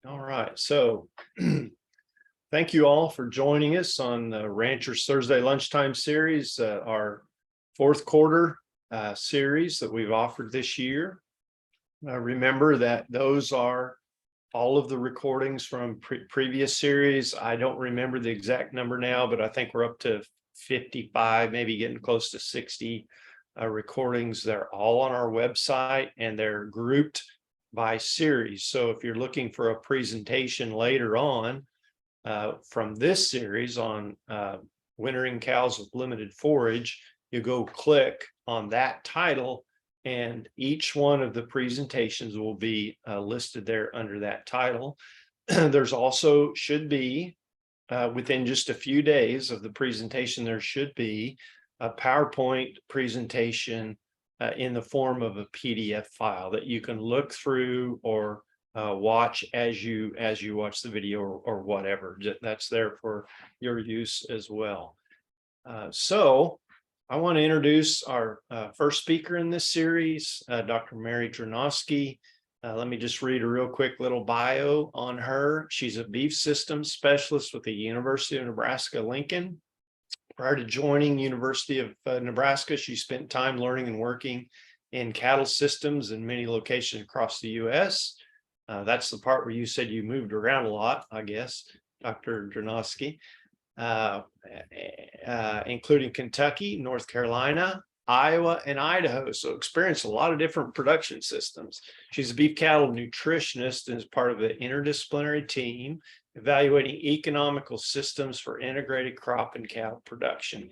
All right, so thank you all for joining us on the Ranchers Thursday Lunchtime Series, our fourth quarter series that we've offered this year. Remember that those are all of the recordings from previous series. I don't remember the exact number now, but I think we're up to 55, maybe getting close to 60 recordings. They're all on our website and they're grouped by series. So if you're looking for a presentation later on from this series on wintering cows with limited forage, you go click on that title and each one of the presentations will be listed there under that title. There's also should be within just a few days of the presentation, there should be a PowerPoint presentation in the form of a PDF file that you can look through or watch as you watch the video or whatever. That's there for your use as well. So I want to introduce our first speaker in this series, Dr. Mary Drewnoski. Let me just read a real quick little bio on her. She's a beef systems specialist with the University of Nebraska-Lincoln. Prior to joining University of Nebraska, she spent time learning and working in cattle systems in many locations across the U.S. That's the part where you said you moved around a lot, I guess, Dr. Drewnoski, including Kentucky, North Carolina, Iowa, and Idaho. So experienced a lot of different production systems. She's a beef cattle nutritionist and is part of the interdisciplinary team evaluating economical systems for integrated crop and cattle production.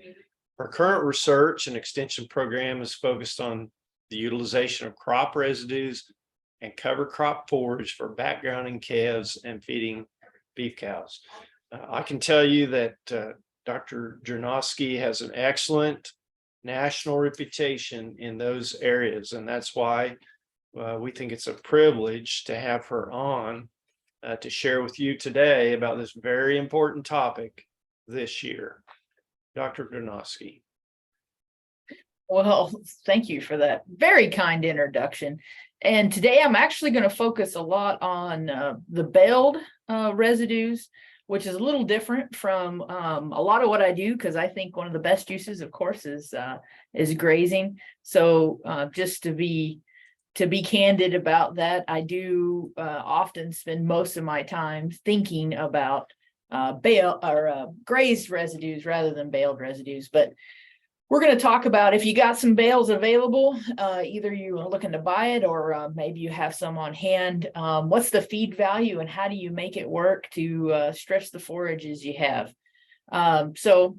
Her current research and extension program is focused on the utilization of crop residues and cover crop forage for backgrounding calves and feeding beef cows. I can tell you that Dr. Drewnoski has an excellent national reputation in those areas, and that's why we think it's a privilege to have her on to share with you today about this very important topic this year. Dr. Drewnoski. Well, thank you for that very kind introduction. And today I'm actually going to focus a lot on the baled residues, which is a little different from a lot of what I do, because I think one of the best uses, of course, is grazing. So just to be candid about that, I do often spend most of my time thinking about grazed residues rather than baled residues. But we're going to talk about if you got some bales available, either you are looking to buy it or maybe you have some on hand. What's the feed value and how do you make it work to stretch the forages you have? So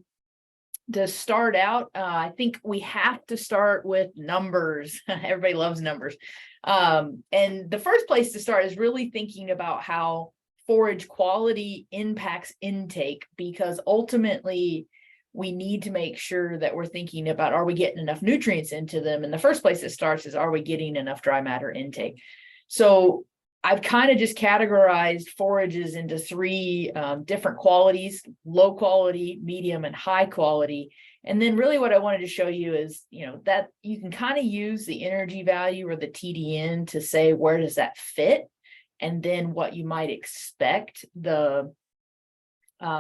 to start out, I think we have to start with numbers. Everybody loves numbers. And the first place to start is really thinking about how forage quality impacts intake, because ultimately we need to make sure that we're thinking about, are we getting enough nutrients into them? And the first place it starts is, are we getting enough dry matter intake? So I've kind of just categorized forages into three different qualities: low quality, medium, and high quality. And then really what I wanted to show you is, that you can kind of use the energy value or the TDN to say, where does that fit? And then what you might expect the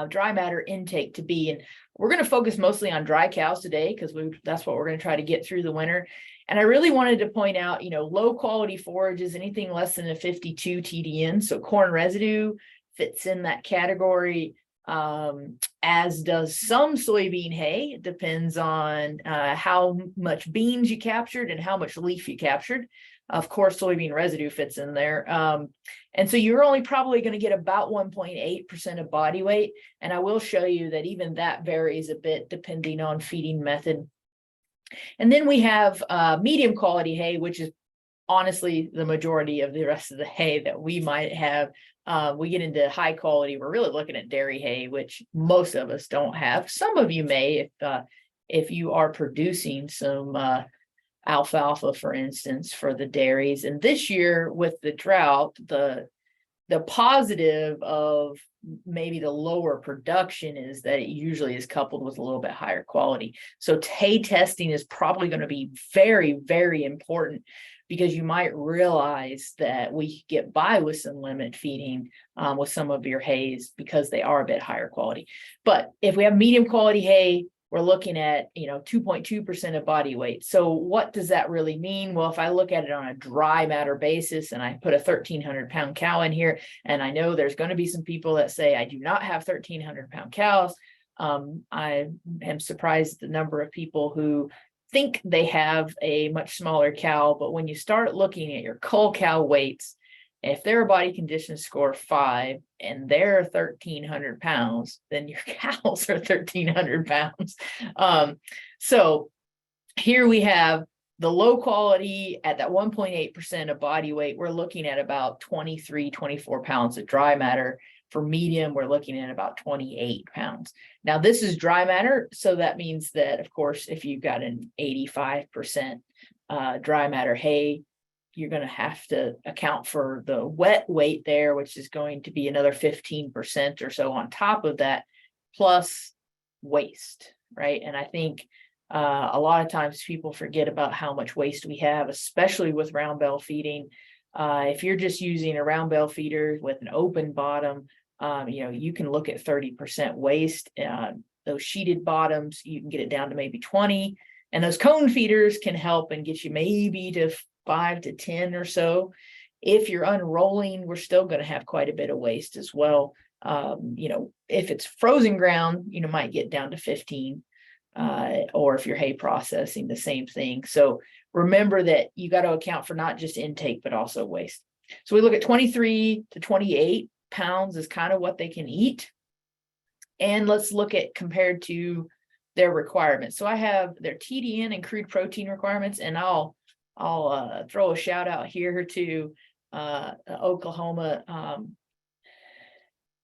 dry matter intake to be. And we're going to focus mostly on dry cows today, because that's what we're going to try to get through the winter. And I really wanted to point out, low quality forages, anything less than a 52 TDN. So corn residue fits in that category, as does some soybean hay. It depends on how much beans you captured and how much leaf you captured. Of course, soybean residue fits in there. And so you're only probably going to get about 1.8% of body weight. And I will show you that even that varies a bit depending on feeding method. And then we have medium quality hay, which is honestly the majority of the rest of the hay that we might have. We get into high quality. We're really looking at dairy hay, which most of us don't have. Some of you may, if you are producing some alfalfa, for instance, for the dairies. And this year with the drought, the The positive of maybe the lower production is that it usually is coupled with a little bit higher quality. So hay testing is probably going to be very, very important, because you might realize that we get by with some limit feeding with some of your hays because they are a bit higher quality. But if we have medium quality hay, we're looking at, 2.2% of body weight. So what does that really mean? Well, if I look at it on a dry matter basis and I put a 1,300-pound cow in here, and I know there's going to be some people that say I do not have 1,300-pound cows. I am surprised at the number of people who think they have a much smaller cow, but when you start looking at your cull cow weights, if they're a body condition score 5 and they're 1,300 pounds, then your cows are 1,300 pounds. So here we have the low quality at that 1.8% of body weight. We're looking at about 23, 24 pounds of dry matter. For medium, we're looking at about 28 pounds. Now, this is dry matter, so that means that, of course, if you've got an 85% dry matter hay, you're going to have to account for the wet weight there, which is going to be another 15% or so on top of that, plus waste, right? And I think a lot of times people forget about how much waste we have, especially with round bale feeding. If you're just using a round bale feeder with an open bottom, you can look at 30% waste. Those sheeted bottoms, you can get it down to maybe 20, and those cone feeders can help and get you maybe to 5 to 10 or so. If you're unrolling, we're still going to have quite a bit of waste as well. If it's frozen ground, might get down to 15, or if you're hay processing, the same thing. So remember that you got to account for not just intake, but also waste. So we look at 23 to 28 pounds is kind of what they can eat. And let's look at compared to their requirements. So I have their TDN and crude protein requirements, and I'll throw a shout out here to Oklahoma.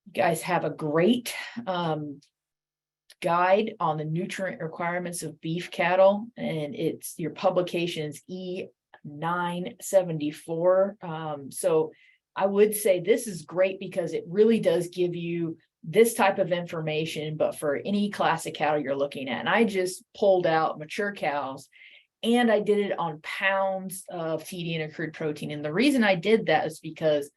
You guys have a great guide on the nutrient requirements of beef cattle, and your publication is E974. So I would say this is great because it really does give you this type of information, but for any class of cattle you're looking at. And I just pulled out mature cows, and I did it on pounds of TDN and crude protein. And the reason I did that is because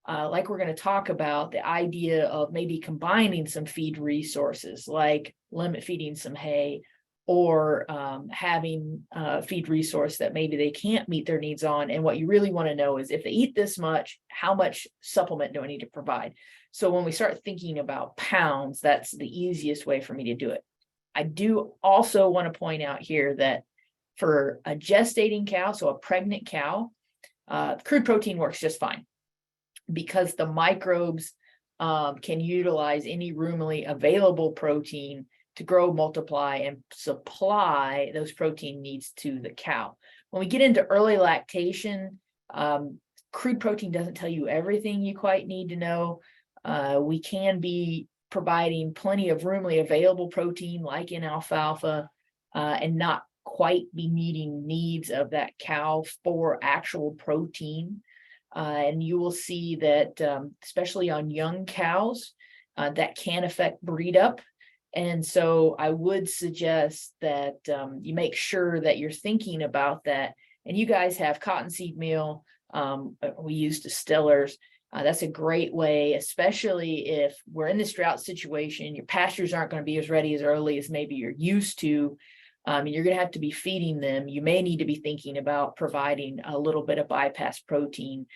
like we're going to talk about, the idea of maybe combining some feed resources, like limit feeding some hay, or having a feed resource that maybe they can't meet their needs on. And what you really want to know is, if they eat this much, how much supplement do I need to provide? So when we start thinking about pounds, that's the easiest way for me to do it. I do also want to point out here that for a gestating cow, so a pregnant cow, crude protein works just fine, because the microbes can utilize any ruminally available protein to grow, multiply, and supply those protein needs to the cow. When we get into early lactation, crude protein doesn't tell you everything you quite need to know. We can be providing plenty of ruminally available protein, like in alfalfa, and not quite be meeting needs of that cow for actual protein. And you will see that, especially on young cows, that can affect breed up. And so I would suggest that you make sure that you're thinking about that. And you guys have cottonseed meal. We use distillers. That's a great way, especially if we're in this drought situation. Your pastures aren't going to be as ready as early as maybe you're used to. And you're going to have to be feeding them. You may need to be thinking about providing a little bit of bypass protein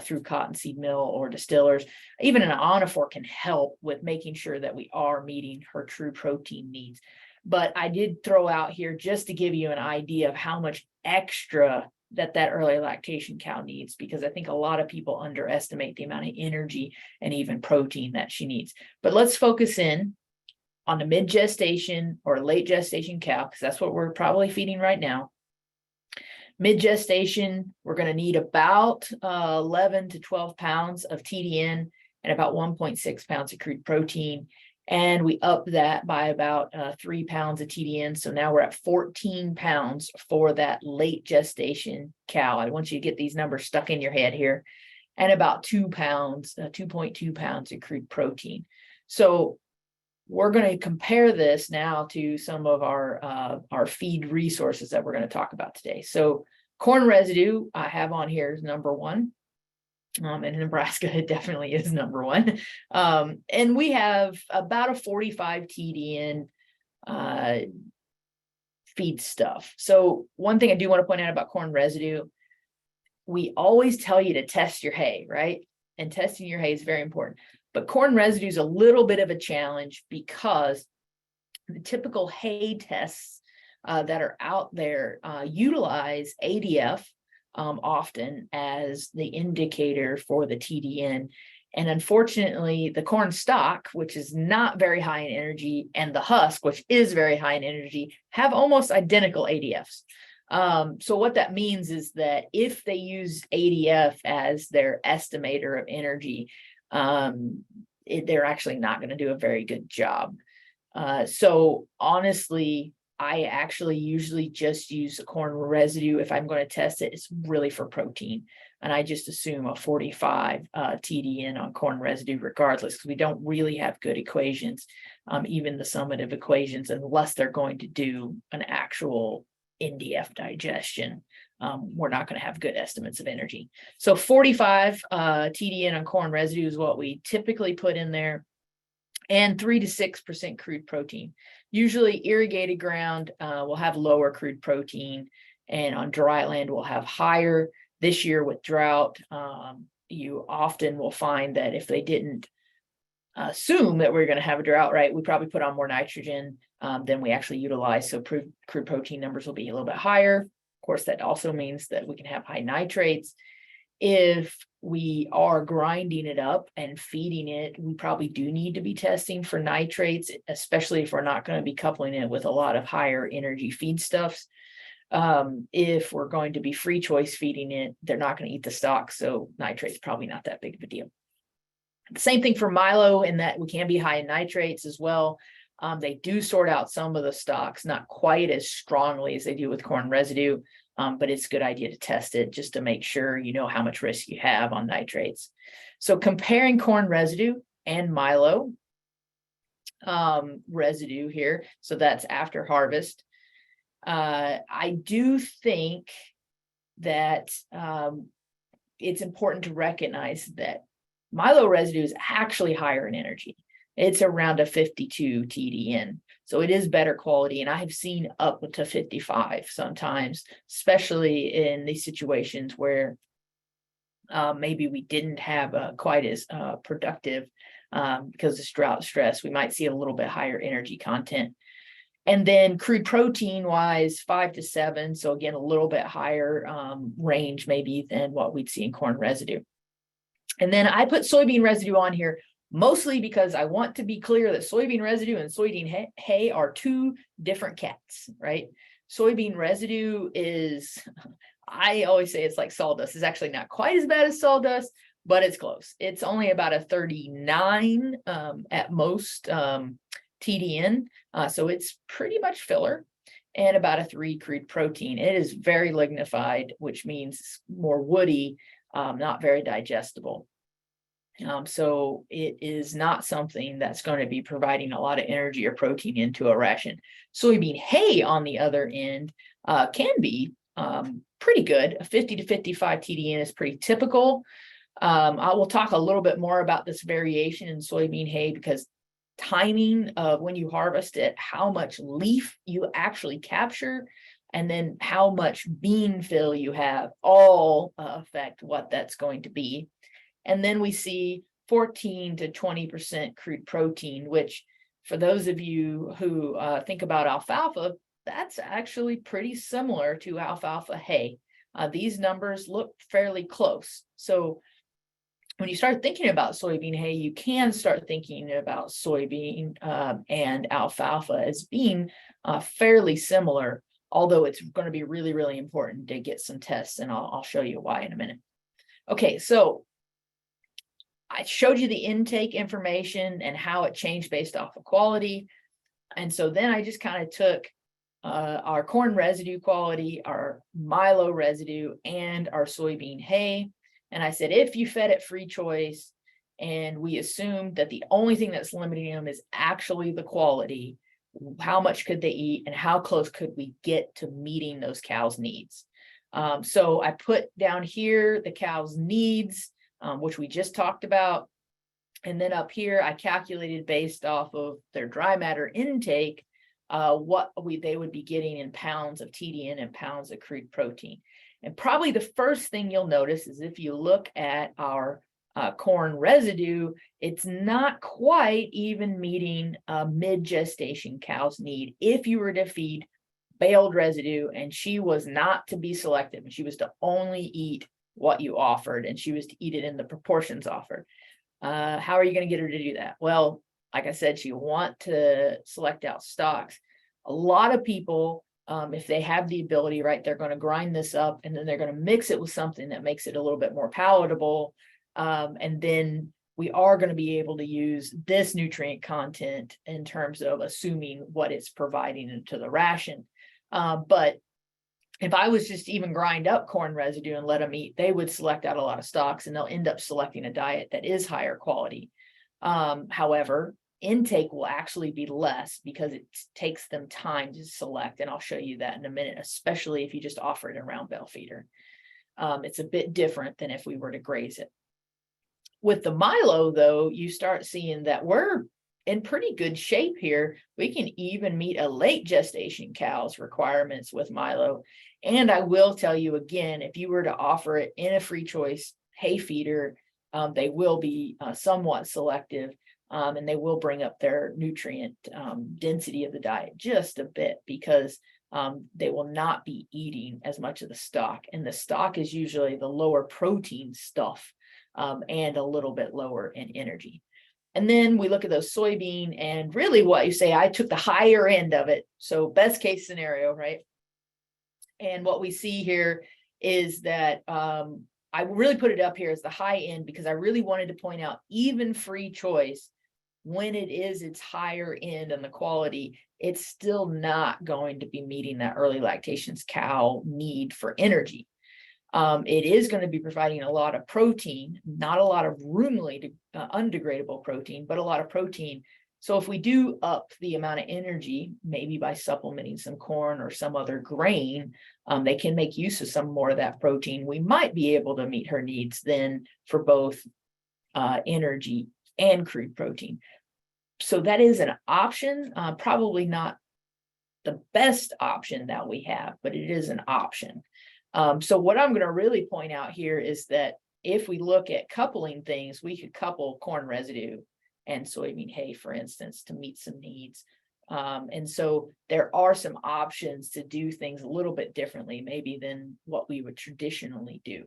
through cottonseed meal or distillers. Even an ionophore can help with making sure that we are meeting her true protein needs. But I did throw out here just to give you an idea of how much extra that early lactation cow needs, because I think a lot of people underestimate the amount of energy and even protein that she needs. But let's focus in on the mid-gestation or late gestation cow, because that's what we're probably feeding right now. Mid-gestation, we're going to need about 11 to 12 pounds of TDN and about 1.6 pounds of crude protein. And we up that by about 3 pounds of TDN. So now we're at 14 pounds for that late gestation cow. I want you to get these numbers stuck in your head here. and about 2 pounds, 2.2 pounds of crude protein. So we're going to compare this now to some of our feed resources that we're going to talk about today. So corn residue I have on here is number one. In Nebraska, it definitely is number one. And we have about a 45 TDN feed stuff. So one thing I do want to point out about corn residue, we always tell you to test your hay, right? And testing your hay is very important. But corn residue is a little bit of a challenge because the typical hay tests that are out there utilize ADF often as the indicator for the TDN. And unfortunately, the corn stalk, which is not very high in energy, and the husk, which is very high in energy, have almost identical ADFs. So what that means is that if they use ADF as their estimator of energy, they're actually not going to do a very good job. So honestly, I actually usually just use the corn residue. If I'm going to test it, it's really for protein. And I just assume a 45 TDN on corn residue regardless, because we don't really have good equations, even the summative equations, unless they're going to do an actual NDF digestion. We're not going to have good estimates of energy. So 45 TDN on corn residue is what we typically put in there, and 3 to 6% crude protein. Usually irrigated ground will have lower crude protein, and on dry land will have higher. This year with drought, you often will find that if they didn't assume that we're going to have a drought, right, we probably put on more nitrogen than we actually utilize. So crude protein numbers will be a little bit higher. Of course, that also means that we can have high nitrates. If we are grinding it up and feeding it, we probably do need to be testing for nitrates, especially if we're not going to be coupling it with a lot of higher energy feedstuffs. If we're going to be free choice feeding it, they're not going to eat the stalk, so nitrates probably not that big of a deal. The same thing for Milo, in that we can be high in nitrates as well. They do sort out some of the stalks, not quite as strongly as they do with corn residue, but it's a good idea to test it just to make sure you know how much risk you have on nitrates. So comparing corn residue and Milo residue here, so that's after harvest. I do think that it's important to recognize that Milo residue is actually higher in energy. It's around a 52 TDN. So it is better quality. And I have seen up to 55 sometimes, especially in these situations where maybe we didn't have quite as productive because of drought stress. We might see a little bit higher energy content. And then crude protein wise, 5 to 7. So again, a little bit higher range maybe than what we'd see in corn residue. And then I put soybean residue on here mostly because I want to be clear that soybean residue and soybean hay are two different cats, right? Soybean residue is, I always say it's like sawdust. It's actually not quite as bad as sawdust, but it's close. It's only about a 39 at most TDN. So it's pretty much filler, and about a 3 crude protein. It is very lignified, which means more woody, not very digestible. So it is not something that's going to be providing a lot of energy or protein into a ration. Soybean hay, on the other end, can be pretty good. A 50 to 55 TDN is pretty typical. I will talk a little bit more about this variation in soybean hay, because timing of when you harvest it, how much leaf you actually capture, and then how much bean fill you have, all affect what that's going to be. And then we see 14 to 20% crude protein, which for those of you who think about alfalfa, that's actually pretty similar to alfalfa hay. These numbers look fairly close. So when you start thinking about soybean hay, you can start thinking about soybean and alfalfa as being fairly similar, although it's going to be really, really important to get some tests, and I'll show you why in a minute. Okay, so I showed you the intake information and how it changed based off of quality. And so then I just kind of took our corn residue quality, our Milo residue, and our soybean hay, And I said, if you fed it free choice and we assumed that the only thing that's limiting them is actually the quality, how much could they eat and how close could we get to meeting those cows' needs? So I put down here the cows' needs, which we just talked about. And then up here, I calculated based off of their dry matter intake, what they would be getting in pounds of TDN and pounds of crude protein. And probably the first thing you'll notice is if you look at our corn residue, it's not quite even meeting mid-gestation cow's need if you were to feed baled residue and she was not to be selective and she was to only eat what you offered and she was to eat it in the proportions offered. How are you going to get her to do that? Well, like I said, you want to select out stocks. A lot of people, if they have the ability, right, they're going to grind this up and then they're going to mix it with something that makes it a little bit more palatable. And then we are going to be able to use this nutrient content in terms of assuming what it's providing into the ration. But if I was just even grind up corn residue and let them eat, they would select out a lot of stocks and they'll end up selecting a diet that is higher quality. However, intake will actually be less because it takes them time to select. And I'll show you that in a minute, especially if you just offer it a round bale feeder. It's a bit different than if we were to graze it. With the Milo, though, you start seeing that we're in pretty good shape here. We can even meet a late gestation cow's requirements with Milo. And I will tell you again, if you were to offer it in a free choice hay feeder, they will be somewhat selective and they will bring up their nutrient density of the diet just a bit because they will not be eating as much of the stock. And the stock is usually the lower protein stuff and a little bit lower in energy. And then we look at those soybean and really what you say, I took the higher end of it. So best case scenario, right? And what we see here is that I really put it up here as the high end because I really wanted to point out even free choice, when it is its higher end and the quality, it's still not going to be meeting that early lactations cow need for energy. It is going to be providing a lot of protein, not a lot of ruminally undegradable protein, but a lot of protein. So if we do up the amount of energy, maybe by supplementing some corn or some other grain, they can make use of some more of that protein. We might be able to meet her needs then for both energy and crude protein. So that is an option, probably not the best option that we have, but it is an option. So what I'm going to really point out here is that if we look at coupling things, we could couple corn residue and soybean hay, for instance, to meet some needs. And so there are some options to do things a little bit differently, maybe than what we would traditionally do.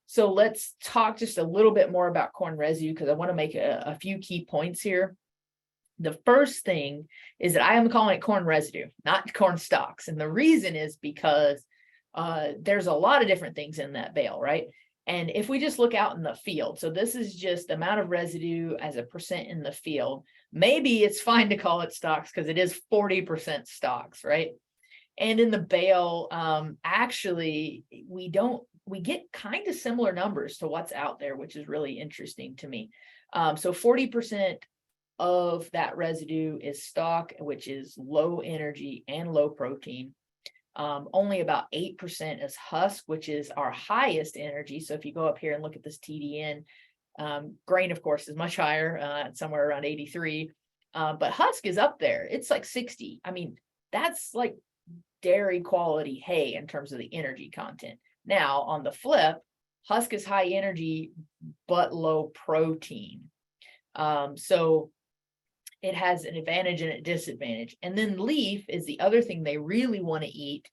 So let's talk just a little bit more about corn residue because I want to make a few key points here. The first thing is that I am calling it corn residue, not corn stalks. And the reason is because there's a lot of different things in that bale, right? And if we just look out in the field, so this is just the amount of residue as a percent in the field, maybe it's fine to call it stocks because it is 40% stocks, right? And in the bale, actually, we get kind of similar numbers to what's out there, which is really interesting to me. So 40% of that residue is stock, which is low energy and low protein. Only about 8% is husk, which is our highest energy. So if you go up here and look at this TDN, grain, of course, is much higher, somewhere around 83. But husk is up there. It's like 60. I mean, that's like dairy quality hay in terms of the energy content. Now, on the flip, husk is high energy, but low protein. So it has an advantage and a disadvantage. And then leaf is the other thing they really want to eat.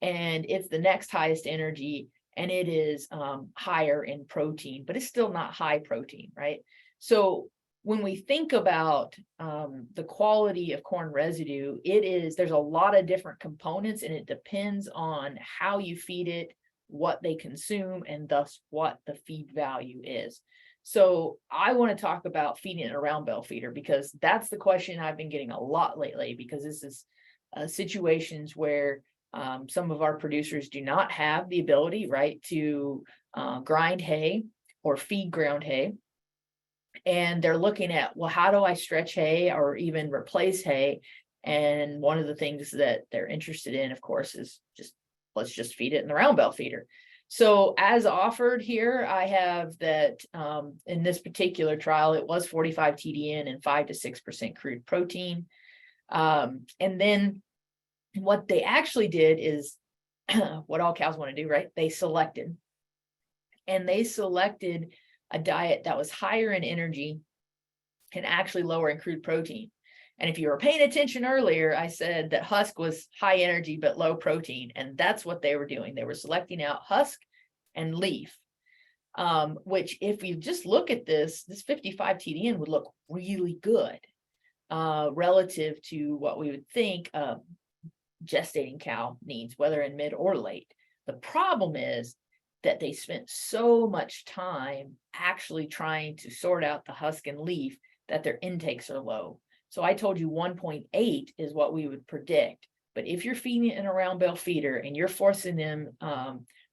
And it's the next highest energy. And it is higher in protein, but it's still not high protein, right? So when we think about the quality of corn residue, there's a lot of different components and it depends on how you feed it, what they consume, and thus what the feed value is. So I want to talk about feeding it a round bale feeder because that's the question I've been getting a lot lately because this is situations where some of our producers do not have the ability, right, to grind hay or feed ground hay. And they're looking at, well, how do I stretch hay or even replace hay? And one of the things that they're interested in, of course, is let's just feed it in the round bale feeder. So as offered here, I have that in this particular trial, it was 45 TDN and 5 to 6% crude protein. And then what they actually did is what all cows want to do, right? They selected a diet that was higher in energy and actually lower in crude protein. And if you were paying attention earlier, I said that husk was high energy but low protein, and that's what they were doing. They were selecting out husk and leaf, which if you just look at this 55 TDN would look really good relative to what we would think a gestating cow needs, whether in mid or late. The problem is that they spent so much time actually trying to sort out the husk and leaf that their intakes are low. So I told you 1.8 is what we would predict. But if you're feeding it in a round bale feeder and you're forcing them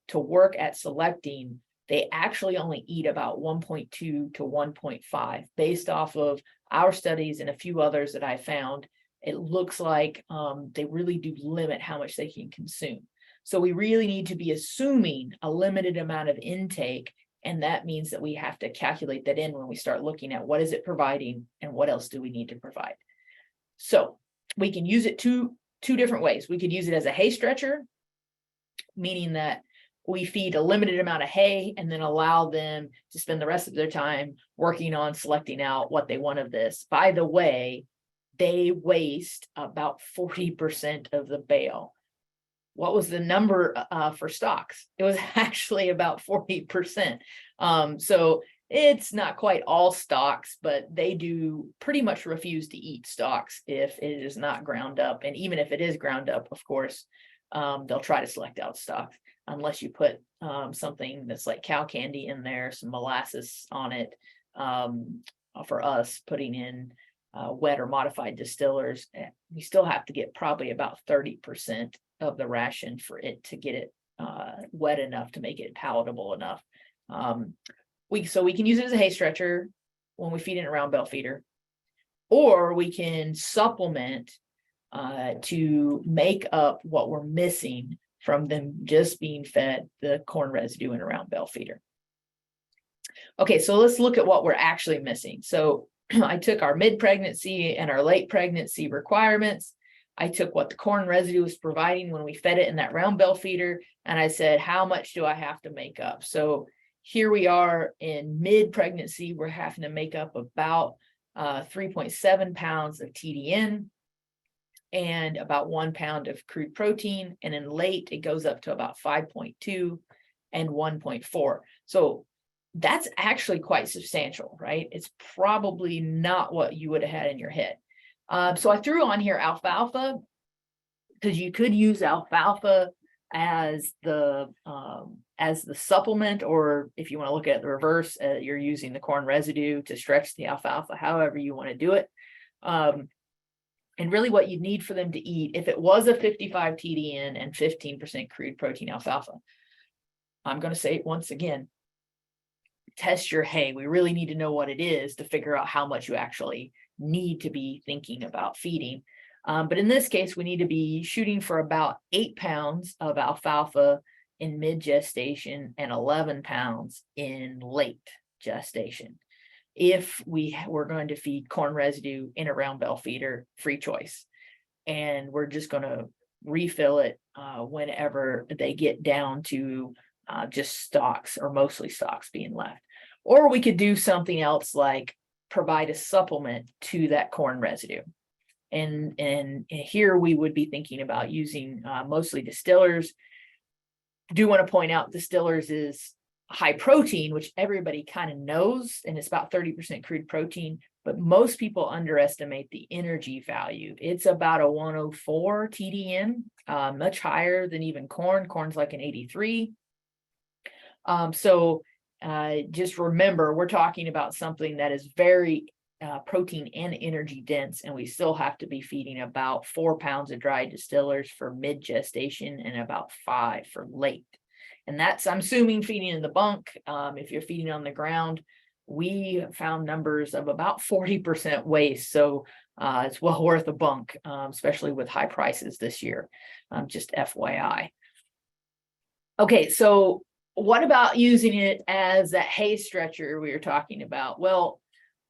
to work at selecting, they actually only eat about 1.2 to 1.5 based off of our studies and a few others that I found. It looks like they really do limit how much they can consume. So we really need to be assuming a limited amount of intake, and that means that we have to calculate that in when we start looking at what is it providing and what else do we need to provide. So we can use it two different ways. We could use it as a hay stretcher, meaning that we feed a limited amount of hay and then allow them to spend the rest of their time working on selecting out what they want of this. By the way, they waste about 40% of the bale. What was the number for stocks? It was actually about 40%. So it's not quite all stocks, but they do pretty much refuse to eat stocks if it is not ground up. And even if it is ground up, of course, they'll try to select out stocks unless you put something that's like cow candy in there, some molasses on it. For us, putting in wet or modified distillers, we still have to get probably about 30% of the ration for it to get it wet enough to make it palatable enough. So we can use it as a hay stretcher when we feed it in a round bale feeder, or we can supplement to make up what we're missing from them just being fed the corn residue in a round bale feeder. Okay, so let's look at what we're actually missing. So I took our mid-pregnancy and our late pregnancy requirements. I took what the corn residue was providing when we fed it in that round bale feeder, and I said, how much do I have to make up? So here we are in mid-pregnancy, we're having to make up about 3.7 pounds of TDN and about 1 pound of crude protein. And in late, it goes up to about 5.2 and 1.4. So that's actually quite substantial, right? It's probably not what you would have had in your head. So I threw on here alfalfa, because you could use alfalfa as the supplement, or if you want to look at the reverse, you're using the corn residue to stretch the alfalfa, however you want to do it. And really what you need for them to eat, if it was a 55 TDN and 15% crude protein alfalfa, I'm going to say it once again, test your hay. We really need to know what it is to figure out how much you actually need to be thinking about feeding. But in this case, we need to be shooting for about 8 pounds of alfalfa in mid-gestation and 11 pounds in late gestation. If we were going to feed corn residue in a round bale feeder, free choice. And we're just going to refill it whenever they get down to just stalks, or mostly stalks being left. Or we could do something else like provide a supplement to that corn residue. And here we would be thinking about using mostly distillers. Do want to point out distillers is high protein, which everybody kind of knows, and it's about 30% crude protein, but most people underestimate the energy value. It's about a 104 TDN, much higher than even corn. Corn's like an 83. So just remember, we're talking about something that is very protein and energy dense, and we still have to be feeding about 4 pounds of dry distillers for mid gestation and about 5 for late. And that's, I'm assuming, feeding in the bunk. If you're feeding on the ground, we found numbers of about 40% waste. So it's well worth a bunk, especially with high prices this year, just FYI. Okay, so what about using it as that hay stretcher we were talking about? Well,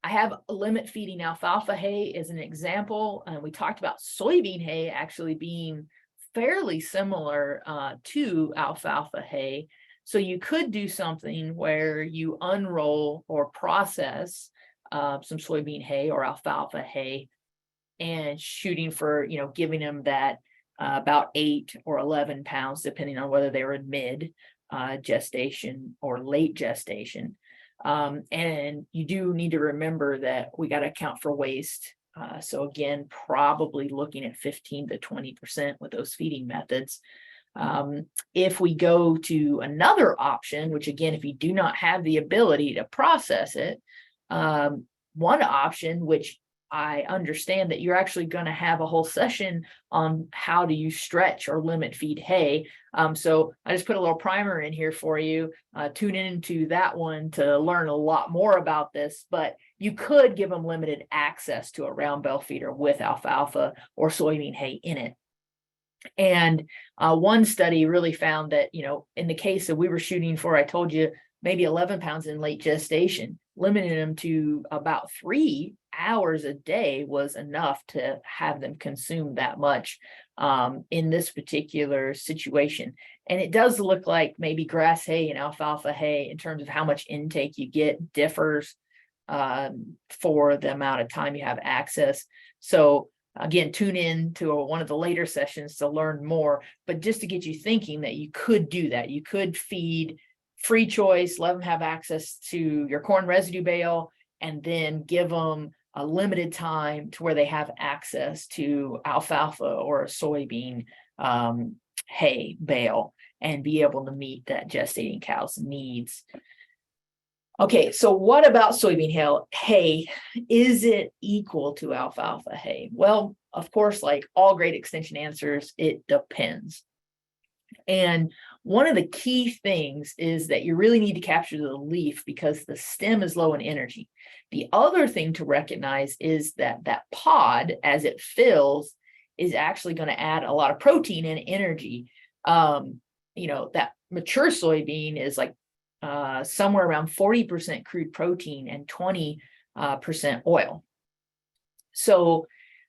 I have limit feeding alfalfa hay as an example. And we talked about soybean hay actually being fairly similar to alfalfa hay. So you could do something where you unroll or process some soybean hay or alfalfa hay and shooting for, giving them that about 8 or 11 pounds, depending on whether they were in mid gestation or late gestation. And you do need to remember that we got to account for waste. So again, probably looking at 15 to 20% with those feeding methods. If we go to another option, which again, if you do not have the ability to process it, one option, which I understand that you're actually going to have a whole session on how do you stretch or limit feed hay. So I just put a little primer in here for you. Tune into that one to learn a lot more about this, but you could give them limited access to a round bale feeder with alfalfa or soybean hay in it. And one study really found that, in the case that we were shooting for, I told you, maybe 11 pounds in late gestation, limiting them to about 3 hours a day was enough to have them consume that much in this particular situation. And it does look like maybe grass hay and alfalfa hay, in terms of how much intake you get, differs for the amount of time you have access. So again, tune in to one of the later sessions to learn more, but just to get you thinking that you could do that. You could feed free choice, let them have access to your corn residue bale, and then give them a limited time to where they have access to alfalfa or a soybean hay bale and be able to meet that gestating cow's needs. Okay, so what about soybean hay? Is it equal to alfalfa hay? Well, of course, like all great extension answers, it depends. And one of the key things is that you really need to capture the leaf because the stem is low in energy. The other thing to recognize is that that pod, as it fills, is actually going to add a lot of protein and energy. That mature soybean is like somewhere around 40% crude protein and 20% oil. So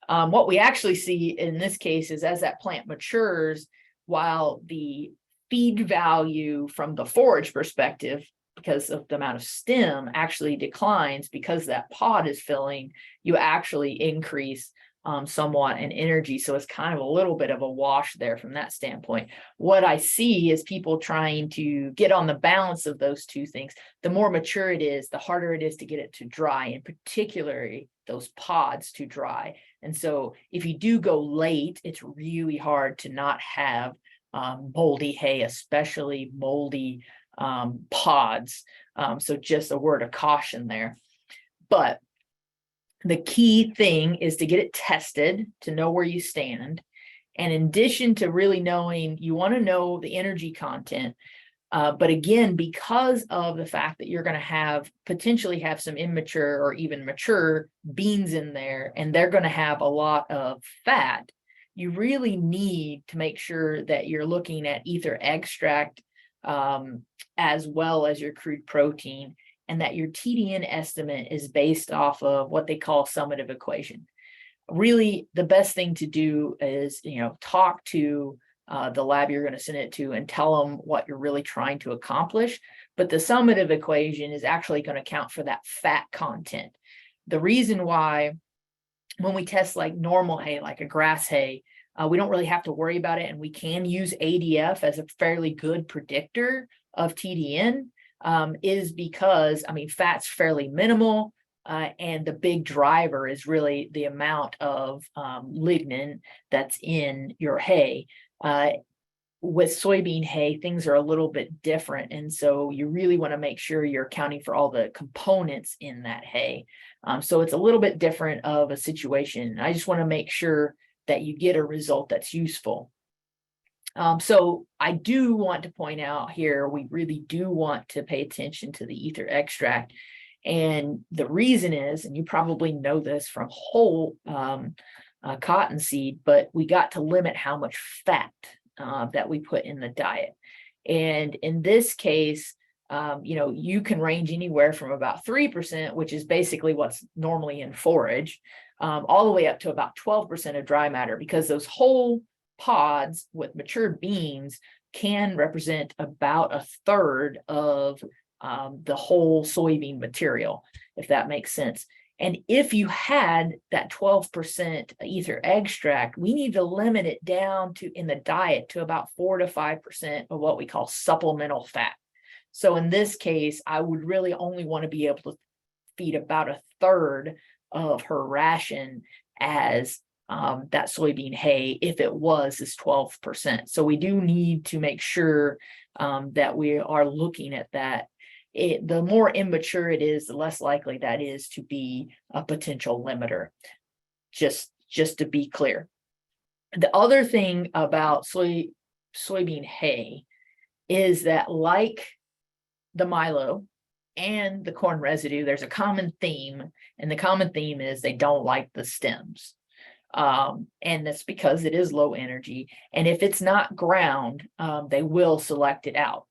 what we actually see in this case is as that plant matures, while the feed value from the forage perspective, because of the amount of stem, actually declines because that pod is filling, you actually increase somewhat in energy. So it's kind of a little bit of a wash there from that standpoint. What I see is people trying to get on the balance of those two things. The more mature it is, the harder it is to get it to dry, and particularly those pods to dry. And so if you do go late, it's really hard to not have moldy hay, especially moldy pods. So just a word of caution there. But the key thing is to get it tested to know where you stand. And in addition to really knowing, you want to know the energy content. But again, because of the fact that you're going to potentially have some immature or even mature beans in there, and they're going to have a lot of fat, you really need to make sure that you're looking at ether extract as well as your crude protein, and that your TDN estimate is based off of what they call summative equation. Really, the best thing to do is, talk to the lab you're going to send it to and tell them what you're really trying to accomplish. But the summative equation is actually going to account for that fat content. The reason why when we test like normal hay, like a grass hay, we don't really have to worry about it. And we can use ADF as a fairly good predictor of TDN is because, fat's fairly minimal. And the big driver is really the amount of lignin that's in your hay. With soybean hay, things are a little bit different. And so you really want to make sure you're accounting for all the components in that hay. So it's a little bit different of a situation. I just want to make sure that you get a result that's useful. So I do want to point out here, we really do want to pay attention to the ether extract. And the reason is, and you probably know this from whole cottonseed, but we got to limit how much fat that we put in the diet. And in this case, you can range anywhere from about 3%, which is basically what's normally in forage, all the way up to about 12% of dry matter, because those whole pods with matured beans can represent about a third of the whole soybean material, if that makes sense. And if you had that 12% ether extract, we need to limit it down to in the diet to about 4 to 5% of what we call supplemental fat. So in this case, I would really only want to be able to feed about a third of her ration as that soybean hay if it was this 12%. So we do need to make sure that we are looking at that. The more immature it is, the less likely that is to be a potential limiter, just to be clear. The other thing about soybean hay is that, like the Milo and the corn residue, there's a common theme, and the common theme is they don't like the stems. And that's because it is low energy. And if it's not ground, they will select it out.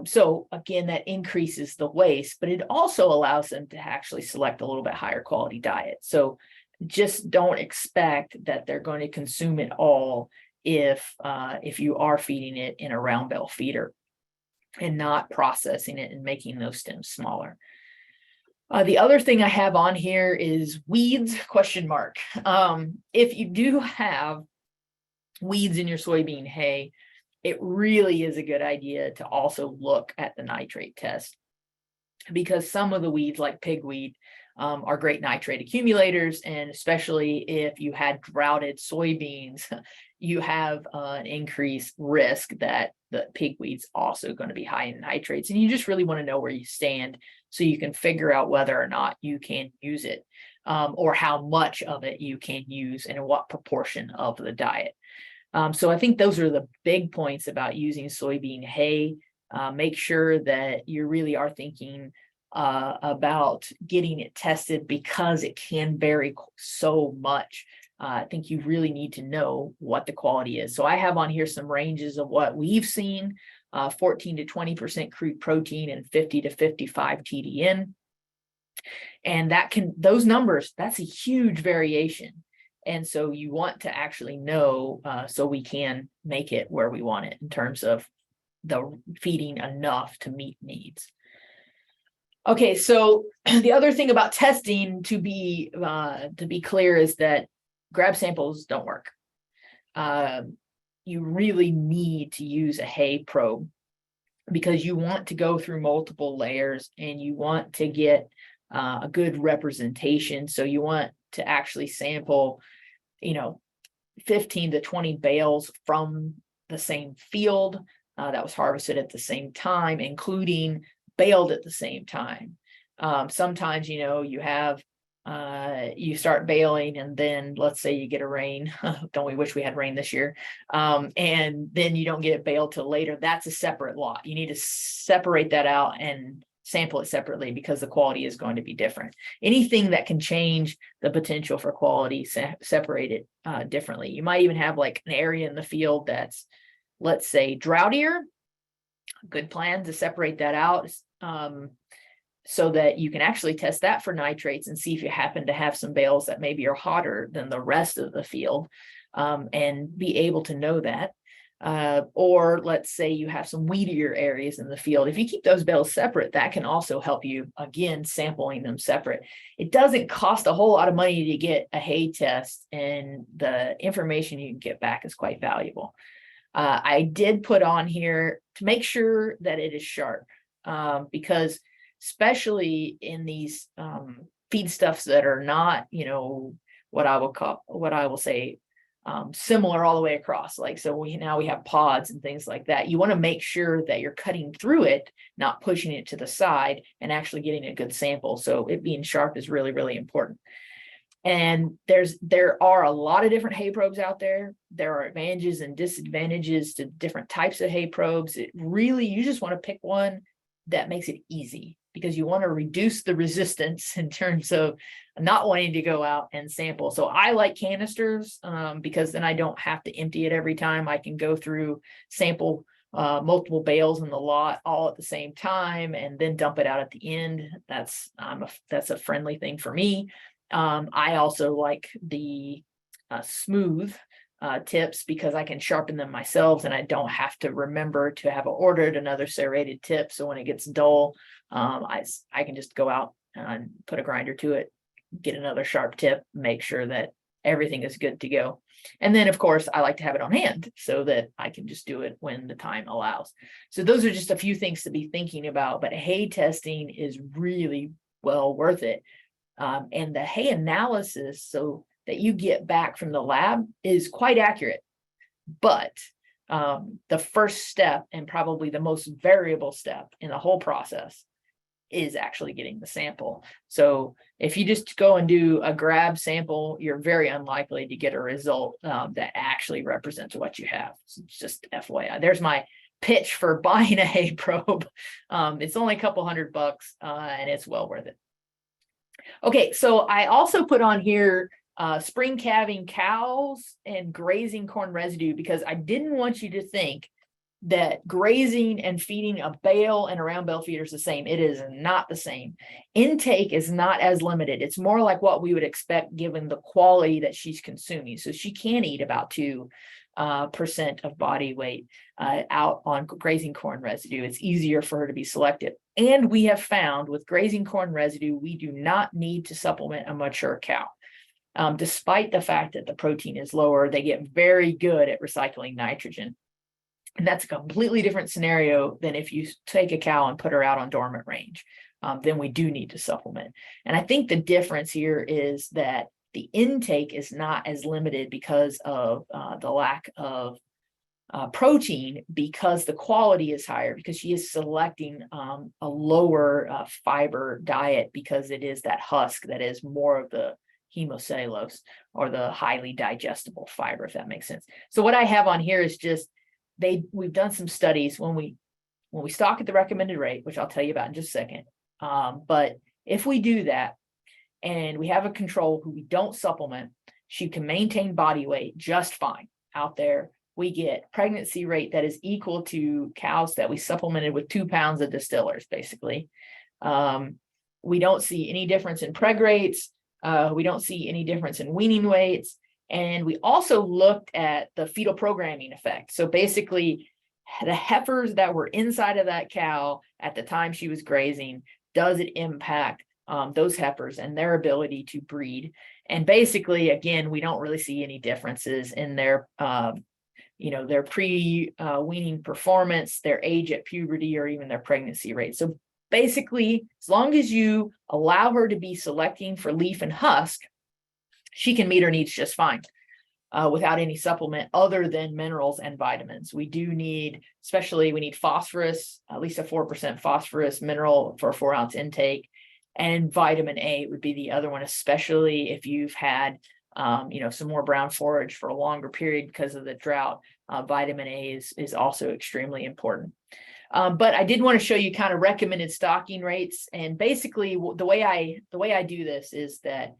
So again, that increases the waste, but it also allows them to actually select a little bit higher quality diet. So just don't expect that they're going to consume it all if you are feeding it in a round bale feeder and not processing it and making those stems smaller. The other thing I have on here is weeds, ? If you do have weeds in your soybean hay, it really is a good idea to also look at the nitrate test, because some of the weeds, like pigweed, are great nitrate accumulators. And especially if you had droughted soybeans, you have an increased risk that the pigweed's also going to be high in nitrates. And you just really want to know where you stand so you can figure out whether or not you can use it, or how much of it you can use and in what proportion of the diet. So I think those are the big points about using soybean hay. Make sure that you really are thinking about getting it tested, because it can vary so much. I think you really need to know what the quality is. So I have on here some ranges of what we've seen: 14 to 20% crude protein and 50 to 55 TDN. And those numbers, that's a huge variation. And so you want to actually know, so we can make it where we want it in terms of the feeding enough to meet needs. Okay, so the other thing about testing, to be clear, is that grab samples don't work. You really need to use a hay probe, because you want to go through multiple layers and you want to get a good representation. So you want to actually sample, 15 to 20 bales from the same field that was harvested at the same time, including baled at the same time. Sometimes, you have, you start baling and then let's say you get a rain. Don't we wish we had rain this year? And then you don't get it baled till later. That's a separate lot. You need to separate that out and sample it separately, because the quality is going to be different. Anything that can change the potential for quality, separate it differently. You might even have like an area in the field that's, let's say, droughtier. Good plan to separate that out, so that you can actually test that for nitrates and see if you happen to have some bales that maybe are hotter than the rest of the field, and be able to know that. Or let's say you have some weedier areas in the field. If you keep those bales separate, that can also help you, again, sampling them separate. It doesn't cost a whole lot of money to get a hay test, and the information you can get back is quite valuable. I did put on here to make sure that it is sharp, because especially in these feedstuffs that are not, what I will say, similar all the way across. Like, so we have pods and things like that. You want to make sure that you're cutting through it, not pushing it to the side, and actually getting a good sample. So it being sharp is really, really important. And there are a lot of different hay probes out there. There are advantages and disadvantages to different types of hay probes. It really, you just want to pick one that makes it easy, because you want to reduce the resistance in terms of not wanting to go out and sample. So I like canisters because then I don't have to empty it every time. I can go through, sample multiple bales in the lot all at the same time, and then dump it out at the end. That's a friendly thing for me. I also like the smooth tips, because I can sharpen them myself and I don't have to remember to have ordered another serrated tip. So when it gets dull, I can just go out and put a grinder to it, get another sharp tip, make sure that everything is good to go. And then, of course, I like to have it on hand so that I can just do it when the time allows. So those are just a few things to be thinking about, but hay testing is really well worth it. And the hay analysis, so that you get back from the lab, is quite accurate. But the first step, and probably the most variable step in the whole process, is actually getting the sample. So if you just go and do a grab sample, you're very unlikely to get a result that actually represents what you have. So it's just FYI. There's my pitch for buying a hay probe. It's only a couple $100 and it's well worth it. Okay, so I also put on here spring calving cows and grazing corn residue, because I didn't want you to think that grazing and feeding a bale and a round bale feeder is the same. It is not the same. Intake is not as limited. It's more like what we would expect given the quality that she's consuming. So she can eat about 2% of body weight out on grazing corn residue. It's easier for her to be selective. And we have found with grazing corn residue, we do not need to supplement a mature cow. Despite the fact that the protein is lower, they get very good at recycling nitrogen. And that's a completely different scenario than if you take a cow and put her out on dormant range. Then we do need to supplement. And I think the difference here is that the intake is not as limited because of the lack of protein, because the quality is higher, because she is selecting a lower fiber diet, because it is that husk that is more of the hemocellulose, or the highly digestible fiber, if that makes sense. So what I have on here is just, we've done some studies when we stock at the recommended rate, which I'll tell you about in just a second. But if we do that and we have a control who we don't supplement, she can maintain body weight just fine out there. We get pregnancy rate that is equal to cows that we supplemented with 2 pounds of distillers, basically. We don't see any difference in preg rates. We don't see any difference in weaning weights. And we also looked at the fetal programming effect. So basically, the heifers that were inside of that cow at the time she was grazing, does it impact those heifers and their ability to breed? And basically, again, we don't really see any differences in their, their pre-weaning performance, their age at puberty, or even their pregnancy rate. So basically, as long as you allow her to be selecting for leaf and husk, she can meet her needs just fine without any supplement other than minerals and vitamins. We do need, we need phosphorus, at least a 4% phosphorus mineral for a 4-ounce intake. And vitamin A would be the other one, especially if you've had, some more brown forage for a longer period because of the drought. Vitamin A is also extremely important. But I did want to show you kind of recommended stocking rates. And basically the way I do this is that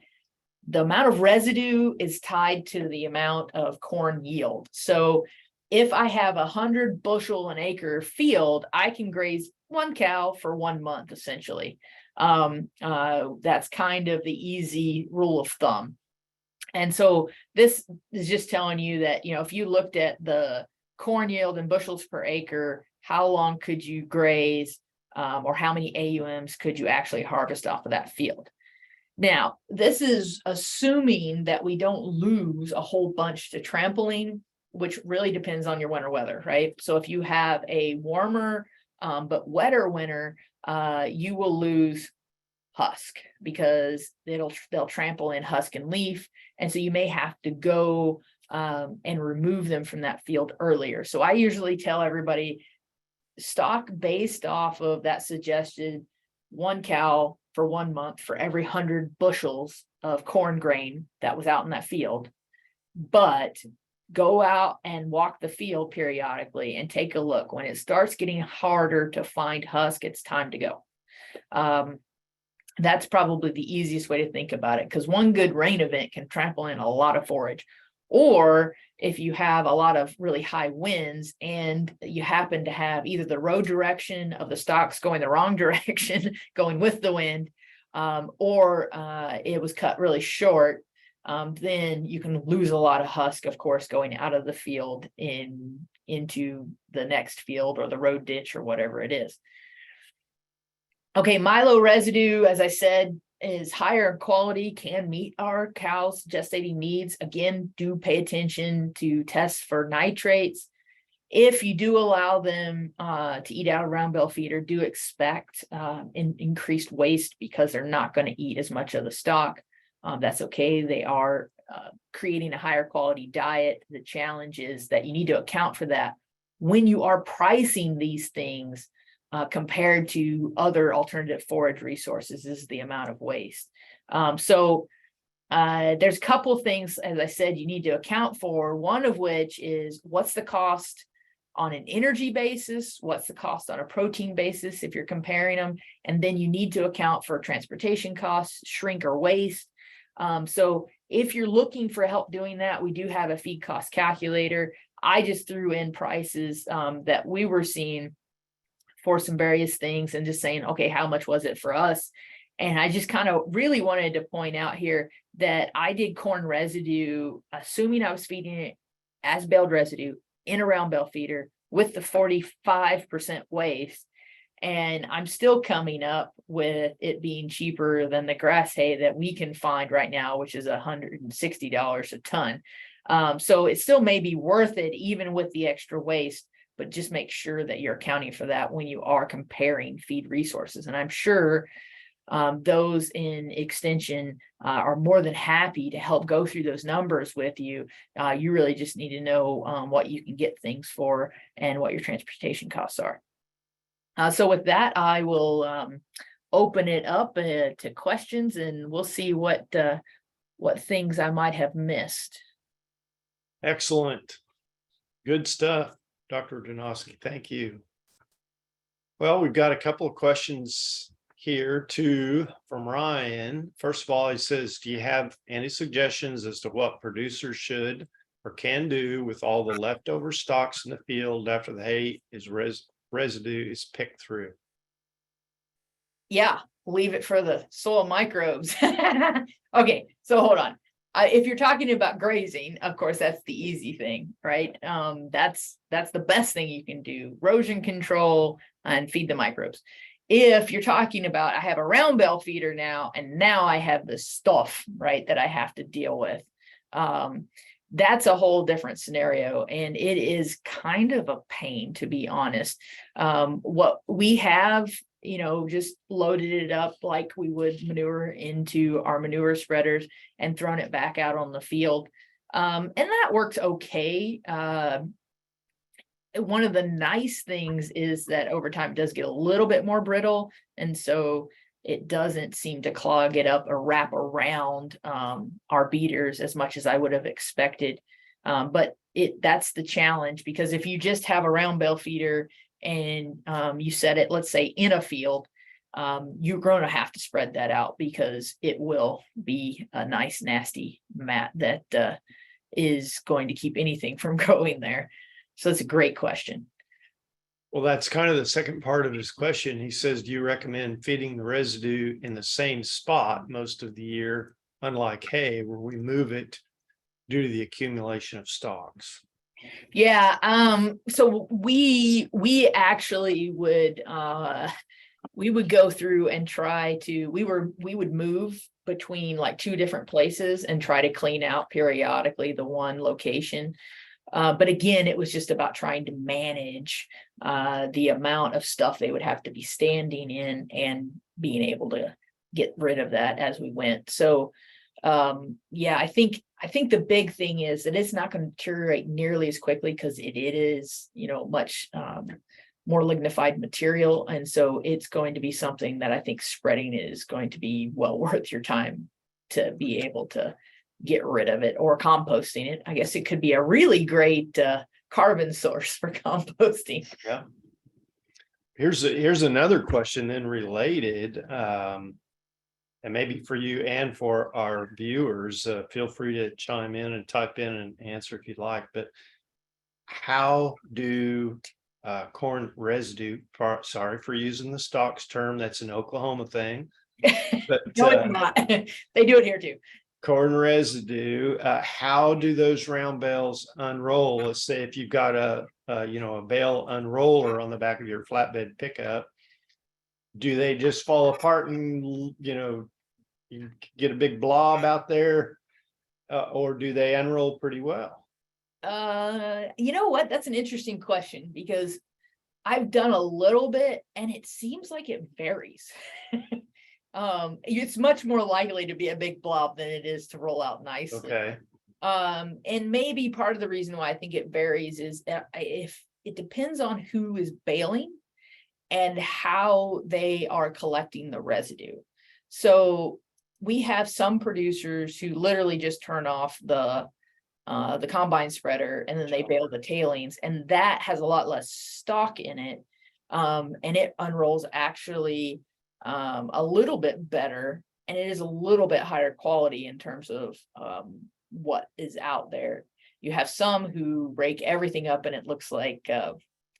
the amount of residue is tied to the amount of corn yield. So if I have 100 bushel an acre field, I can graze 1 cow for 1 month, essentially. That's kind of the easy rule of thumb. And so this is just telling you that, if you looked at the corn yield in bushels per acre, how long could you graze, or how many AUMs could you actually harvest off of that field? Now, this is assuming that we don't lose a whole bunch to trampling, which really depends on your winter weather, right? So if you have a warmer but wetter winter, you will lose husk, because they'll trample in husk and leaf, and so you may have to go and remove them from that field earlier. So I usually tell everybody, stock based off of that suggested 1 cow for 1 month for every 100 bushels of corn grain that was out in that field. But go out and walk the field periodically and take a look. When it starts getting harder to find husk, it's time to go. That's probably the easiest way to think about it, because one good rain event can trample in a lot of forage. Or if you have a lot of really high winds and you happen to have either the road direction of the stalks going the wrong direction, going with the wind, or it was cut really short, then you can lose a lot of husk, of course, going out of the field into the next field or the road ditch or whatever it is. Okay, Milo residue, as I said, is higher in quality, can meet our cows' gestating needs. Again, do pay attention to tests for nitrates. If you do allow them to eat out of round bale feeder, do expect increased waste because they're not going to eat as much of the stock. That's okay. They are creating a higher quality diet. The challenge is that you need to account for that when you are pricing these things. Compared to other alternative forage resources, is the amount of waste. So there's a couple of things, as I said, you need to account for, one of which is what's the cost on an energy basis, what's the cost on a protein basis if you're comparing them, and then you need to account for transportation costs, shrink or waste. So if you're looking for help doing that, we do have a feed cost calculator. I just threw in prices that we were seeing for some various things and just saying, okay, how much was it for us? And I just kind of really wanted to point out here that I did corn residue, assuming I was feeding it as baled residue in a round bale feeder with the 45% waste. And I'm still coming up with it being cheaper than the grass hay that we can find right now, which is $160 a ton. So it still may be worth it even with the extra waste, but just make sure that you're accounting for that when you are comparing feed resources. And I'm sure those in extension are more than happy to help go through those numbers with you. You really just need to know what you can get things for and what your transportation costs are. So with that, I will open it up to questions, and we'll see what things I might have missed. Excellent. Good stuff, Dr. Drewnoski. Thank you. Well, we've got a couple of questions here too from Ryan. First of all, he says, do you have any suggestions as to what producers should or can do with all the leftover stalks in the field after the hay is residue is picked through? Yeah, leave it for the soil microbes. Okay, so hold on. If you're talking about grazing, of course, that's the easy thing, right? That's the best thing you can do. Erosion control and feed the microbes. If you're talking about, I have a round bale feeder now, and now I have this stuff, right, that I have to deal with. That's a whole different scenario, and it is kind of a pain, to be honest. What we have, just loaded it up like we would manure into our manure spreaders and thrown it back out on the field. And that works okay. One of the nice things is that over time it does get a little bit more brittle. And so it doesn't seem to clog it up or wrap around our beaters as much as I would have expected. But that's the challenge, because if you just have a round bale feeder and you set it, let's say, in a field, you're going to have to spread that out, because it will be a nice, nasty mat that is going to keep anything from growing there. So it's a great question. Well, that's kind of the second part of his question. He says, do you recommend feeding the residue in the same spot most of the year, unlike hay, where we move it due to the accumulation of stalks? Yeah, so we actually would go through and try to, we would move between like two different places and try to clean out periodically the one location. But again, it was just about trying to manage the amount of stuff they would have to be standing in and being able to get rid of that as we went. So yeah, I think the big thing is that it's not going to deteriorate nearly as quickly, because it is, much more lignified material. And so it's going to be something that I think spreading is going to be well worth your time to be able to get rid of it, or composting it. I guess it could be a really great carbon source for composting. Yeah. Here's another question then related, and maybe for you and for our viewers, feel free to chime in and type in and answer if you'd like. But how do corn residue, sorry for using the stalks term, that's an Oklahoma thing, but No, it's not. They do it here too. corn residue, how do those round bales unroll? Let's say if you've got a bale unroller on the back of your flatbed pickup, do they just fall apart and you get a big blob out there, or do they unroll pretty well? You know what? That's an interesting question, because I've done a little bit and it seems like it varies. It's much more likely to be a big blob than it is to roll out nicely. Okay. And maybe part of the reason why I think it varies is if it depends on who is baling and how they are collecting the residue. So we have some producers who literally just turn off the combine spreader and then they bale the tailings, and that has a lot less stock in it. And it unrolls actually a little bit better, and it is a little bit higher quality in terms of what is out there. You have some who rake everything up and it looks like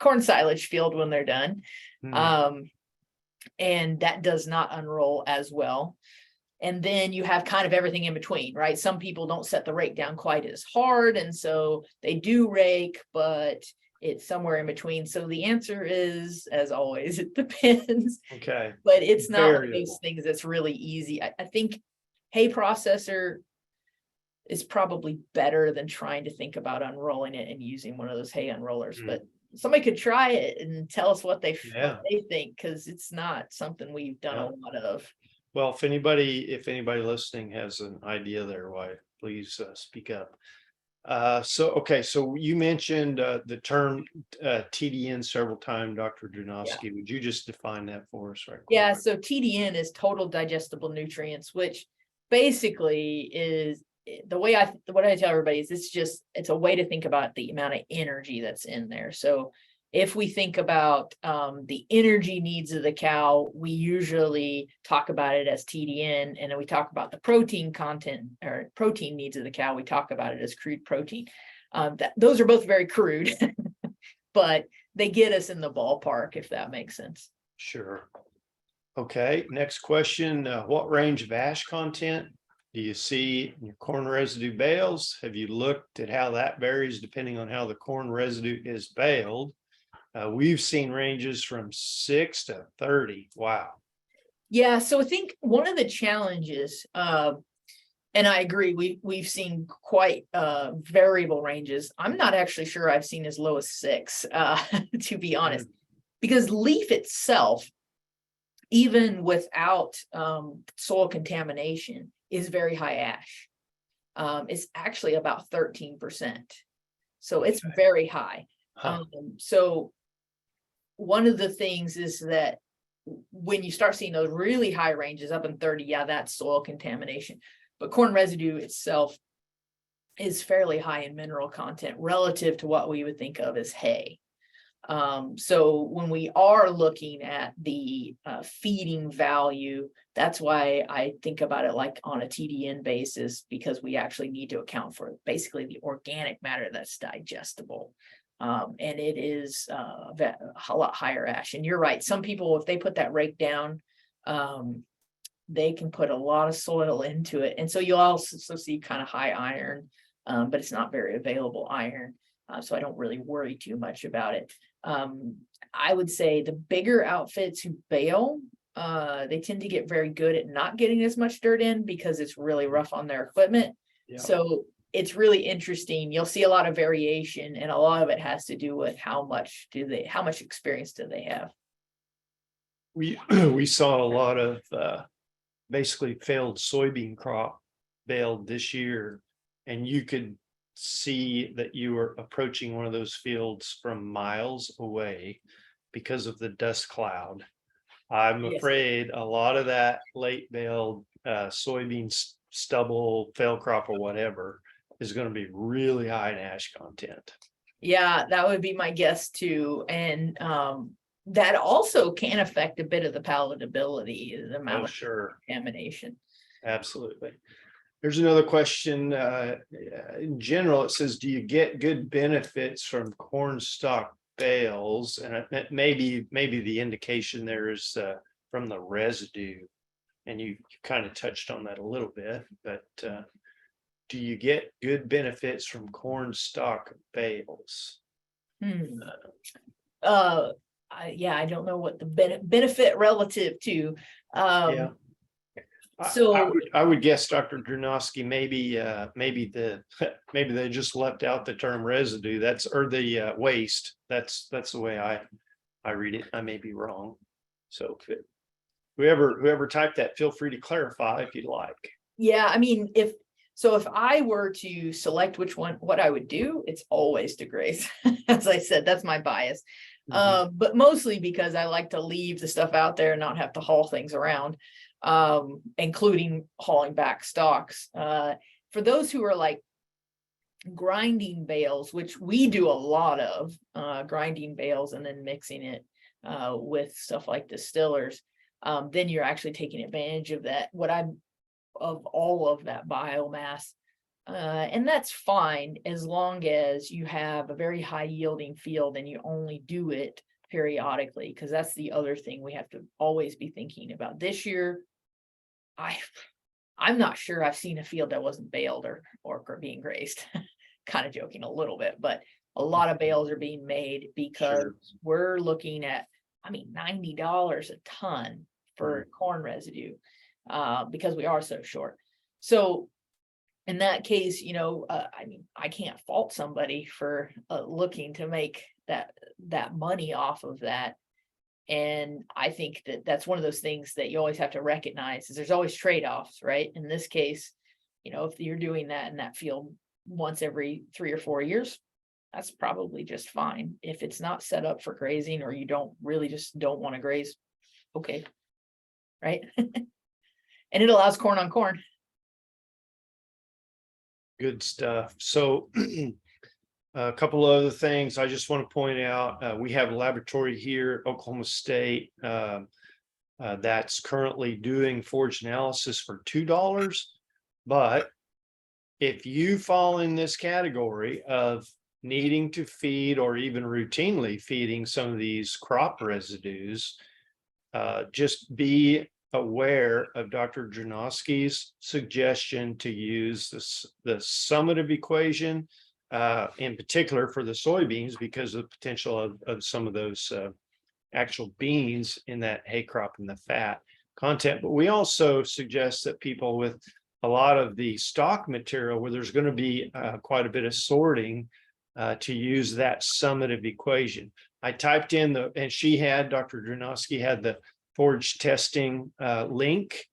corn silage field when they're done. And that does not unroll as well. And then you have kind of everything in between, right? Some people don't set the rake down quite as hard, and so they do rake, but it's somewhere in between. So the answer is, as always, it depends. Okay. But it's not one of Variable. those things that's really easy. I think hay processor is probably better than trying to think about unrolling it and using one of those hay unrollers. But somebody could try it and tell us what they think, because it's not something we've done a lot of. Well, if anybody listening has an idea there, why, please speak up. So you mentioned the term TDN several times, Dr. Drewnoski. Would you just define that for us right quick? Yeah, so TDN is total digestible nutrients, which basically is what I tell everybody is it's a way to think about the amount of energy that's in there. So if we think about the energy needs of the cow, we usually talk about it as TDN, and then we talk about the protein content or protein needs of the cow, we talk about it as crude protein. Those are both very crude, but they get us in the ballpark, if that makes sense. Sure. Okay, next question. What range of ash content do you see in your corn residue bales? Have you looked at how that varies depending on how the corn residue is baled? We've seen ranges from 6 to 30. Wow. Yeah, so I think one of the challenges, and I agree, we've seen quite variable ranges. I'm not actually sure I've seen as low as 6, to be honest, because leaf itself, even without soil contamination, is very high ash. It's actually about 13%. So it's very high. So one of the things is that when you start seeing those really high ranges up in 30, yeah, that's soil contamination. But corn residue itself is fairly high in mineral content relative to what we would think of as hay. So when we are looking at the feeding value, that's why I think about it like on a TDN basis, because we actually need to account for basically the organic matter that's digestible. And it is a lot higher ash. And you're right. Some people, if they put that rake down, they can put a lot of soil into it. And so you'll also see kind of high iron, but it's not very available iron. So I don't really worry too much about it. I would say the bigger outfits who bale, they tend to get very good at not getting as much dirt in because it's really rough on their equipment. Yeah. So it's really interesting. You'll see a lot of variation, and a lot of it has to do with how much experience do they have. We saw a lot of basically failed soybean crop baled this year, and you could see that you were approaching one of those fields from miles away. because of the dust cloud. I'm Yes. afraid a lot of that late baled soybean stubble, fail crop or whatever is going to be really high in ash content. Yeah, that would be my guess too. And that also can affect a bit of the palatability, the amount of Sure. contamination. Absolutely. There's another question. In general, it says, do you get good benefits from corn stalk bales? And maybe the indication there is from the residue. And you kind of touched on that a little bit, but do you get good benefits from corn stalk bales? Yeah, I don't know what the benefit relative to. Yeah. So I would guess, Dr. Drewnoski, maybe maybe they just left out the term residue. That's or the waste. That's the way I read it. I may be wrong. So whoever typed that, feel free to clarify if you'd like. yeah, I mean, if I were to select what I would do, it's always to graze. As I said, that's my bias. But mostly because I like to leave the stuff out there and not have to haul things around, including hauling back stalks. For those who are like grinding bales, which we do a lot of, grinding bales and then mixing it with stuff like distillers, then you're actually taking advantage of that, of all of that biomass. And that's fine as long as you have a very high yielding field and you only do it periodically, because that's the other thing we have to always be thinking about. This year, I'm not sure I've seen a field that wasn't baled or being grazed. Kind of joking a little bit, but a lot of bales are being made because we're looking at, I mean, $90 a ton for corn residue, because we are so short. So in that case, I mean, I can't fault somebody for looking to make that money off of that. And I think that's one of those things that you always have to recognize, is there's always trade-offs, right? In this case, if you're doing that in that field once every 3 or 4 years, that's probably just fine. If it's not set up for grazing, or you don't want to graze, okay, right? And it allows corn on corn. Good stuff. So a couple of other things I just want to point out. We have a laboratory here at Oklahoma State that's currently doing forage analysis for $2. But if you fall in this category of needing to feed or even routinely feeding some of these crop residues, just be aware of Dr. Drewnoski's suggestion to use the summative equation, in particular for the soybeans, because of the potential of some of those actual beans in that hay crop and the fat content. But we also suggest that people with a lot of the stock material, where there's going to be quite a bit of sorting, to use that summative equation. I typed in and Dr. Drewnoski had the forage testing link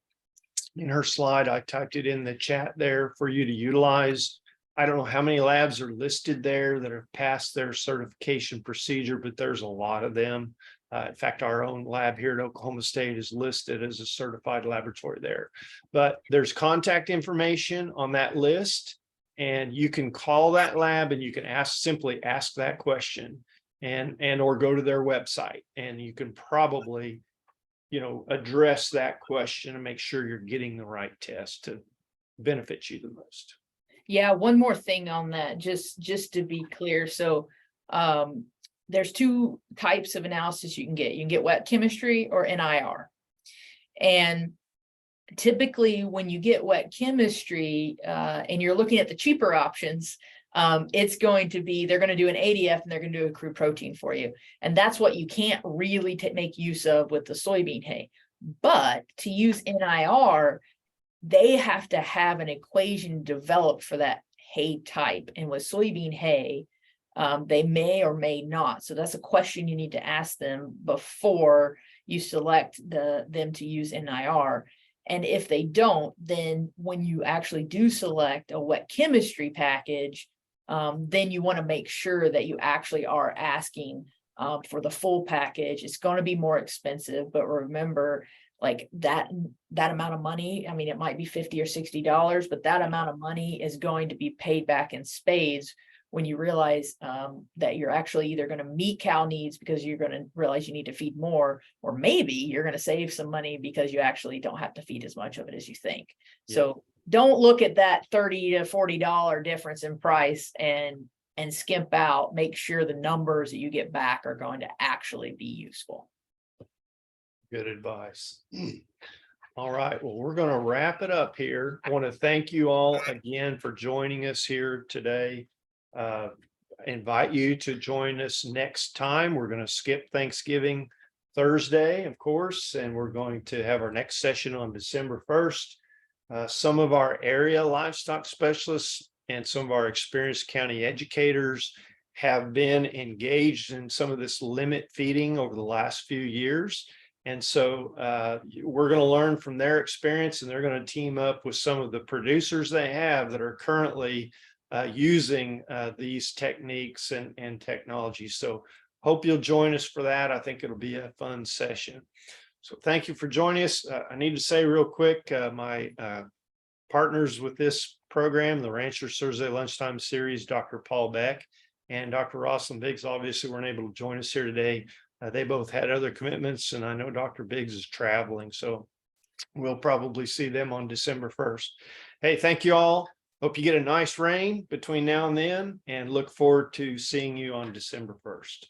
in her slide. I typed it in the chat there for you to utilize. I don't know how many labs are listed there that have passed their certification procedure, but there's a lot of them. In fact, our own lab here at Oklahoma State is listed as a certified laboratory there. But there's contact information on that list, and you can call that lab and you can simply ask that question or go to their website, and you can probably address that question and make sure you're getting the right test to benefit you the most. Yeah, one more thing on that, just to be clear. So there's 2 types of analysis you can get. You can get wet chemistry or NIR. And typically when you get wet chemistry and you're looking at the cheaper options, it's going to be, they're going to do an ADF and they're going to do a crude protein for you. And that's what you can't really make use of with the soybean hay. But to use NIR, they have to have an equation developed for that hay type. And with soybean hay, they may or may not. So that's a question you need to ask them before you select them to use NIR. And if they don't, then when you actually do select a wet chemistry package, then you want to make sure that you actually are asking for the full package. It's going to be more expensive, but remember, like that amount of money, I mean, it might be $50 or $60, but that amount of money is going to be paid back in spades when you realize that you're actually either going to meet cow needs because you're going to realize you need to feed more, or maybe you're going to save some money because you actually don't have to feed as much of it as you think. Yeah. So don't look at that $30 to $40 difference in price and skimp out. Make sure the numbers that you get back are going to actually be useful. Good advice. All right, well, we're going to wrap it up here. I want to thank you all again for joining us here today. Invite you to join us next time. We're going to skip Thanksgiving Thursday, of course, and we're going to have our next session on December 1st. Some of our area livestock specialists and some of our experienced county educators have been engaged in some of this limit feeding over the last few years. And so we're going to learn from their experience, and they're going to team up with some of the producers they have that are currently using these techniques and technologies. So hope you'll join us for that. I think it'll be a fun session. So thank you for joining us. I need to say real quick, my partners with this program, the Rancher Thursday Lunchtime Series, Dr. Paul Beck and Dr. Rosalind Biggs, obviously weren't able to join us here today. They both had other commitments, and I know Dr. Biggs is traveling, so we'll probably see them on December 1st. Hey, thank you all. Hope you get a nice rain between now and then, and look forward to seeing you on December 1st.